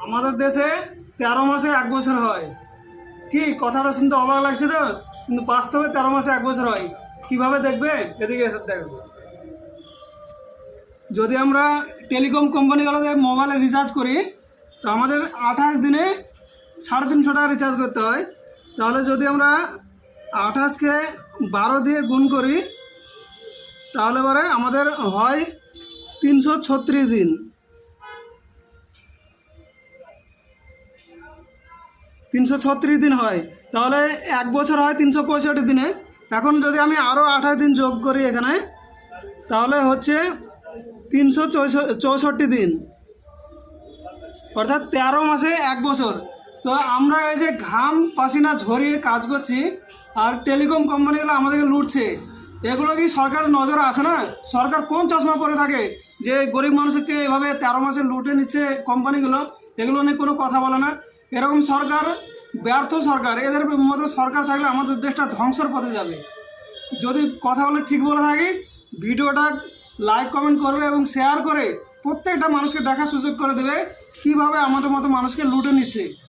আমাদের দেশে 13 মাসে 1 বছর হয়। কি কথাটা শুনতে অবাক লাগছে তো, কিন্তু বাস্তবে 13 মাসে 1 বছর হয়। কিভাবে দেখবে? এদিকে এসে দেখো। যদি আমরা টেলিকম কোম্পানিগুলোতে মোবাইলে রিচার্জ করি, তো আমাদের 28 দিনে 350 টাকা রিচার্জ করতে হয়। তাহলে যদি আমরা 28কে 12 দিয়ে গুণ করি, তাহলে পরে আমাদের হয় 336 দিন। 336 দিন হয়, তাহলে 1 বছর হয় 365 দিনে। এখন যদি আমি আরও 28 দিন যোগ করি এখানে, তাহলে হচ্ছে 364 দিন, অর্থাৎ 13 মাসে 1 বছর। তো আমরা এই যে ঘাম পাসিনা ঝরিয়ে কাজ করছি, আর টেলিকম কোম্পানিগুলো আমাদেরকে লুটছে, এগুলো কি সরকারের নজরে আসে না? সরকার কোন চশমা পরে থাকে যে গরিব মানুষকে এভাবে 13 মাসে লুটে নিচ্ছে কোম্পানিগুলো? এগুলো নিয়ে কোনো কথা বলে না। এরকম সরকার ব্যর্থ সরকার। এদের মতো সরকার থাকলে আমাদের দেশটা ধ্বংসের পথে যাবে। যদি কথা বলে ঠিক বলে থাকি, ভিডিওটা লাইক কমেন্ট করবে এবং শেয়ার করে প্রত্যেকটা মানুষকে দেখার সুযোগ করে দেবে কীভাবে আমাদের মতো মানুষকে লুটে নিচ্ছে।